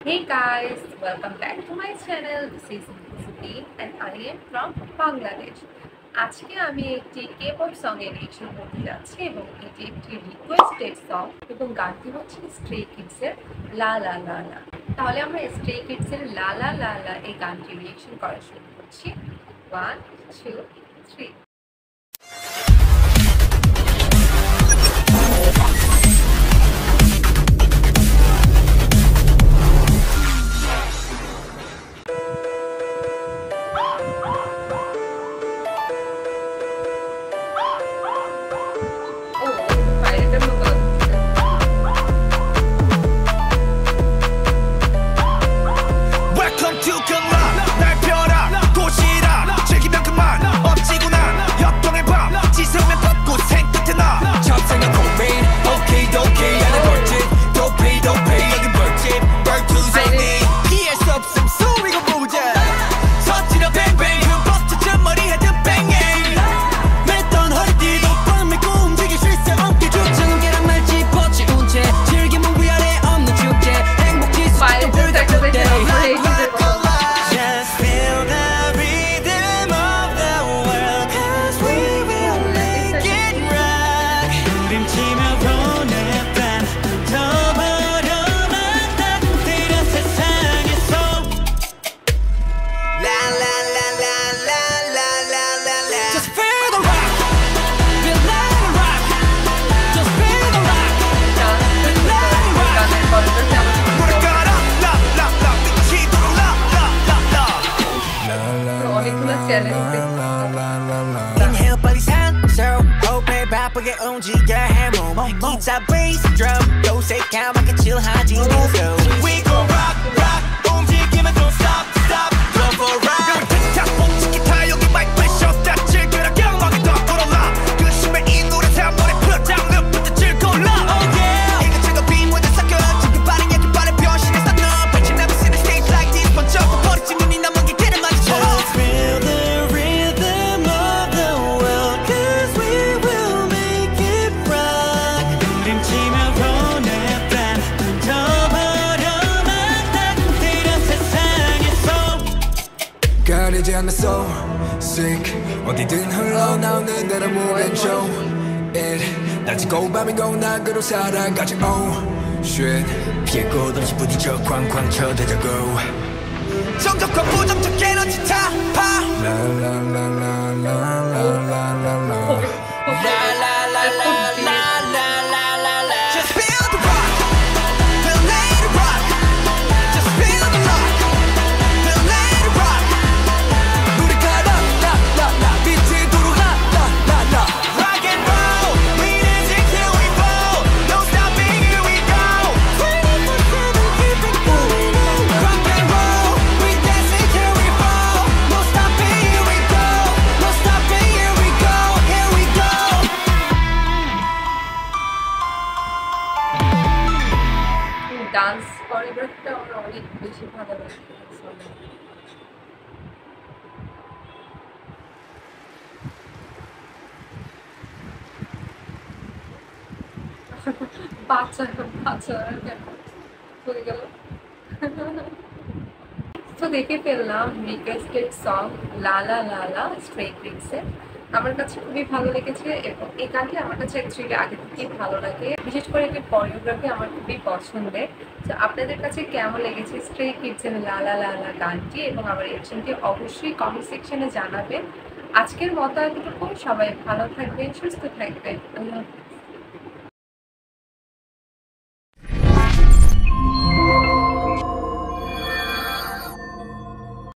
Hey guys, welcome back to my channel. This is Sudeep and I am from Bangladesh. আজকে আমি একটি K-pop song এর reaction করতে যাচ্ছি এবং এটি একটি রিকোয়েস্টেড সং এবং গানটি হচ্ছে স্ট্রে কিডস এর লা লা লা লা। তাহলে আমরা স্ট্রে কিডস এর লা লা লা লা এই গানটি রিঅ্যাকশন করা শুরু করছি। 1 2 3 Inhale 빨리 산소 호흡에 바쁘게 움직여 해몸 기타 베이스 드럼 요새까맣게 칠하지 new We go rock rock 움직이면 don't stop stop Go for a ride 틱탁 멈춘 기타 여기 마이크 프레셔 딱 즐겨라 경험하게 더 걸어라 그 심해 이 노래 사물에 put down 늪부터 즐거라 Oh yeah 이거 제가 빈무대 섞여 지금 반응 약간 반응 변신해서 너 But you never seen a stage like this 번쩍 버리지 눈이 남은 게 걔를 마주쳐 Just feel the rhythm of the world Cause we will make it rock 부림치며 보내 반 던져버려만 따뜻해라 세상에서 가리지 않는 soul sick 어디든 흘러나오는 대로 move and show it 낮이고 밤이고 낙으로 살아가지 oh shit 피해 곳 없이 부딪혀 쾅쾅 쳐대자고 정적과 부정적 에너지 타파 la la la la la la la la la Just feel the rock We'll let it rock Just feel the rock We'll let it rock 우리가 라라라라 빛이 도록 라라라라 Rock and roll We dancing till we fall No stopping here we go 24/7 keep it going on Rock and roll We dancing till we fall No stopping here we go No stopping here we go Here we go dance কোরিওগ্রাফিটা আমার অনেক বেশি ভালো লাগে বাচ্চা বাচ্চা কেন হয়ে গেল তো দেখে ফেললাম রিকোয়েস্টেড সং লা লা লা লা স্ট্রে কিডসের আমার কাছে খুবই ভালো লেগেছে এবং এই গানটি আমার কাছে অ্যাকচুয়ালি আগে থেকেই ভালো লাগে বিশেষ করে এটি কোরিওগ্রাফি আমার খুবই পছন্দের তো আপনাদের কাছে কেমন লেগেছে স্ট্রে কিডসের লা লা লা লা গানটি এবং আমার রিঅ্যাকশনটি অবশ্যই কমেন্ট সেকশনে জানাবেন আজকের মতো এতটুকু সবাই ভালো থাকবেন সুস্থ থাকবেন আল্লাহ হাফেজ।